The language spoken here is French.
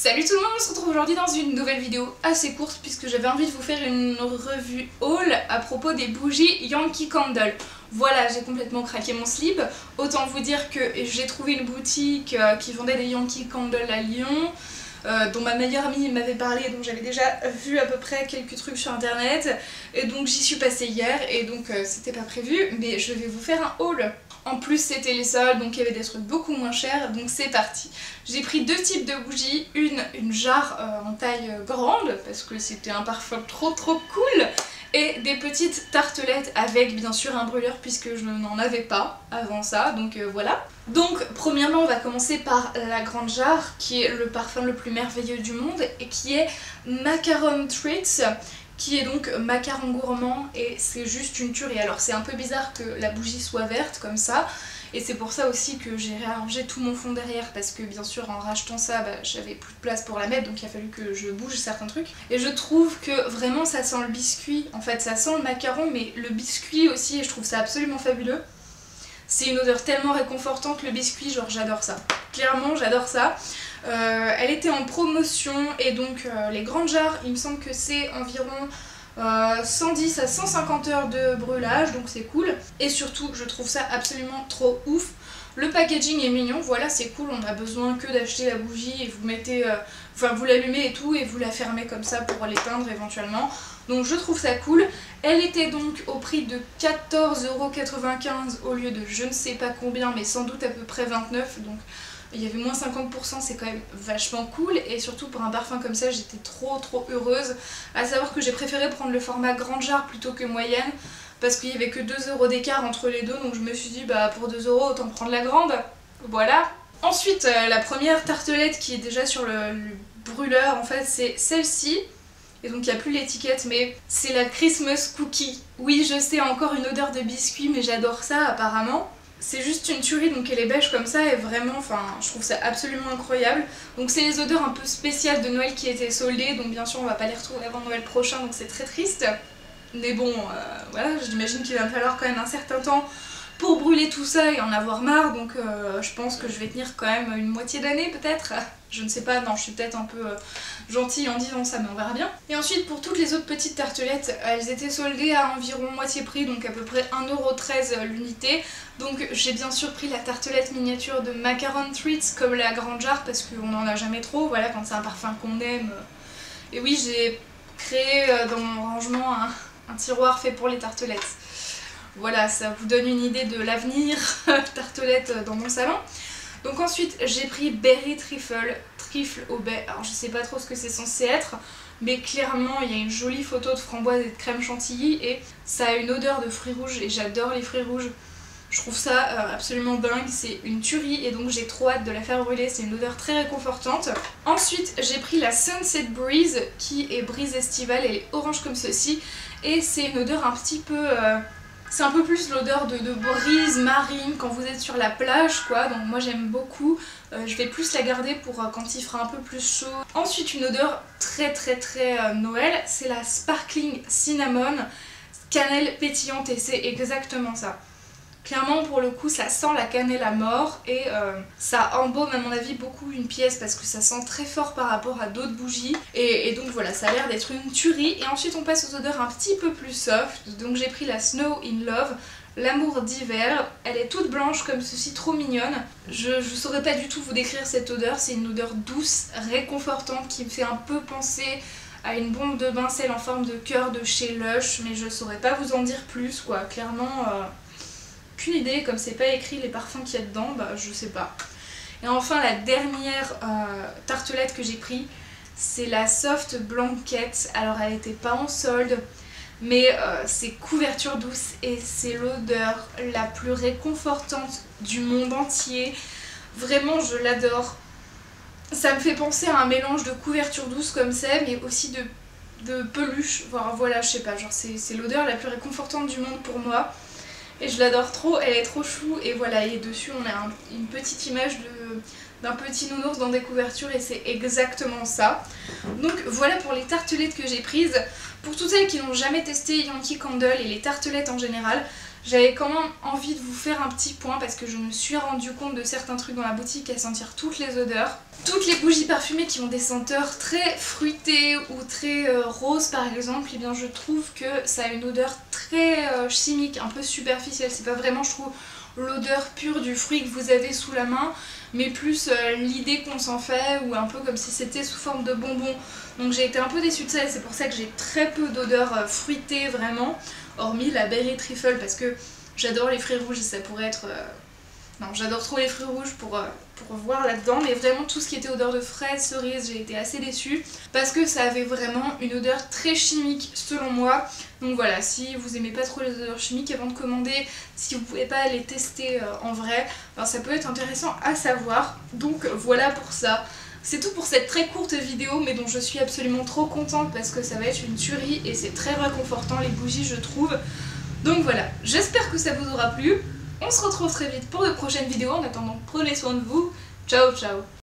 Salut tout le monde, on se retrouve aujourd'hui dans une nouvelle vidéo assez courte puisque j'avais envie de vous faire une revue haul à propos des bougies Yankee Candle. Voilà, j'ai complètement craqué mon slip. Autant vous dire que j'ai trouvé une boutique qui vendait des Yankee Candle à Lyon, dont ma meilleure amie m'avait parlé, donc j'avais déjà vu à peu près quelques trucs sur internet. Et donc j'y suis passée hier et donc c'était pas prévu, mais je vais vous faire un haul. En plus c'était les soldes, donc il y avait des trucs beaucoup moins chers, donc c'est parti. J'ai pris deux types de bougies, une jarre en taille grande, parce que c'était un parfum trop cool, et des petites tartelettes avec bien sûr un brûleur puisque je n'en avais pas avant ça, donc voilà. Donc premièrement on va commencer par la grande jarre, qui est le parfum le plus merveilleux du monde, et qui est Macaron Treats, qui est donc macaron gourmand, et c'est juste une tuerie. Alors c'est un peu bizarre que la bougie soit verte comme ça, et c'est pour ça aussi que j'ai réarrangé tout mon fond derrière, parce que bien sûr en rachetant ça j'avais plus de place pour la mettre, donc il a fallu que je bouge certains trucs. Et je trouve que vraiment ça sent le biscuit, en fait ça sent le macaron mais le biscuit aussi, et je trouve ça absolument fabuleux. C'est une odeur tellement réconfortante, le biscuit, genre j'adore ça. Clairement j'adore ça. Elle était en promotion et donc les grandes jarres, il me semble que c'est environ 110 à 150 heures de brûlage, donc c'est cool. Et surtout je trouve ça absolument trop ouf. Le packaging est mignon, voilà, c'est cool, on a besoin que d'acheter la bougie et vous mettez, enfin vous l'allumez et tout et vous la fermez comme ça pour l'éteindre éventuellement. Donc je trouve ça cool. Elle était donc au prix de 14,95 € au lieu de je ne sais pas combien, mais sans doute à peu près 29 €, donc il y avait moins 50%, c'est quand même vachement cool, et surtout pour un parfum comme ça j'étais trop heureuse. À savoir que j'ai préféré prendre le format grande jarre plutôt que moyenne, parce qu'il y avait que 2 € d'écart entre les deux, donc je me suis dit bah pour 2 € autant prendre la grande, voilà. Ensuite la première tartelette qui est déjà sur le brûleur, en fait c'est celle-ci, et donc il n'y a plus l'étiquette, mais c'est la Christmas Cookie. Oui je sais, encore une odeur de biscuit, mais j'adore ça apparemment. C'est juste une tuerie, donc elle est beige comme ça et vraiment, enfin je trouve ça absolument incroyable. Donc c'est les odeurs un peu spéciales de Noël qui étaient soldées, donc bien sûr on va pas les retrouver avant Noël prochain, donc c'est très triste. Mais bon, voilà, j'imagine qu'il va me falloir quand même un certain temps pour brûler tout ça et en avoir marre, donc je pense que je vais tenir quand même une moitié d'année peut-être. Je ne sais pas, non je suis peut-être un peu gentille en disant ça, mais on verra bien. Et ensuite pour toutes les autres petites tartelettes, elles étaient soldées à environ moitié prix, donc à peu près 1,13 € l'unité. Donc j'ai bien sûr pris la tartelette miniature de Macaron Treats comme la grande jarre, parce qu'on n'en a jamais trop, voilà, quand c'est un parfum qu'on aime. Et oui, j'ai créé dans mon rangement un tiroir fait pour les tartelettes. Voilà, ça vous donne une idée de l'avenir tartelette dans mon salon. Donc ensuite j'ai pris Berry Trifle au baie. Alors je sais pas trop ce que c'est censé être, mais clairement il y a une jolie photo de framboise et de crème chantilly et ça a une odeur de fruits rouges et j'adore les fruits rouges. Je trouve ça absolument dingue, c'est une tuerie, et donc j'ai trop hâte de la faire brûler, c'est une odeur très réconfortante. Ensuite j'ai pris la Sunset Breeze, qui est brise estivale, elle est orange comme ceci, et c'est une odeur un petit peu... c'est un peu plus l'odeur de brise marine quand vous êtes sur la plage quoi, donc moi j'aime beaucoup. Je vais plus la garder pour quand il fera un peu plus chaud. Ensuite une odeur très Noël, c'est la Sparkling Cinnamon, cannelle pétillante, et c'est exactement ça. Clairement pour le coup ça sent la cannelle à mort, et ça embaume à mon avis beaucoup une pièce parce que ça sent très fort par rapport à d'autres bougies, et donc voilà, ça a l'air d'être une tuerie. Et ensuite on passe aux odeurs un petit peu plus soft, donc j'ai pris la Snow in Love, l'amour d'hiver. Elle est toute blanche comme ceci, trop mignonne. Je saurais pas du tout vous décrire cette odeur, c'est une odeur douce, réconfortante qui me fait un peu penser à une bombe de bain, celle en forme de cœur de chez Lush, mais je saurais pas vous en dire plus quoi, clairement... aucune idée, comme c'est pas écrit les parfums qu'il y a dedans, bah je sais pas. Et enfin la dernière tartelette que j'ai pris, c'est la Soft Blanket. Alors elle était pas en solde, mais c'est couverture douce et c'est l'odeur la plus réconfortante du monde entier. Vraiment je l'adore. Ça me fait penser à un mélange de couverture douce comme ça, mais aussi de peluche. Voilà, je sais pas, genre c'est l'odeur la plus réconfortante du monde pour moi. Et je l'adore trop, elle est trop chou, et voilà, et dessus on a une petite image d'un petit nounours dans des couvertures, et c'est exactement ça. Donc voilà pour les tartelettes que j'ai prises. Pour toutes celles qui n'ont jamais testé Yankee Candle et les tartelettes en général, j'avais quand même envie de vous faire un petit point parce que je me suis rendu compte de certains trucs dans la boutique à sentir toutes les odeurs. Toutes les bougies parfumées qui ont des senteurs très fruitées ou très roses par exemple, et bien je trouve que ça a une odeur très chimique, un peu superficielle. C'est pas vraiment, je trouve, l'odeur pure du fruit que vous avez sous la main, mais plus l'idée qu'on s'en fait, ou un peu comme si c'était sous forme de bonbons. Donc j'ai été un peu déçue de ça et c'est pour ça que j'ai très peu d'odeurs fruitées vraiment, hormis la berry trifle parce que j'adore les fruits rouges et ça pourrait être... Non, j'adore trop les fruits rouges pour voir là-dedans, mais vraiment tout ce qui était odeur de fraises, cerises, j'ai été assez déçue parce que ça avait vraiment une odeur très chimique selon moi. Donc voilà, si vous aimez pas trop les odeurs chimiques avant de commander, si vous pouvez pas les tester en vrai, alors ça peut être intéressant à savoir. Donc voilà pour ça. C'est tout pour cette très courte vidéo, mais dont je suis absolument trop contente parce que ça va être une tuerie et c'est très réconfortant les bougies je trouve. Donc voilà, j'espère que ça vous aura plu. On se retrouve très vite pour de prochaines vidéos. En attendant, prenez soin de vous. Ciao ciao.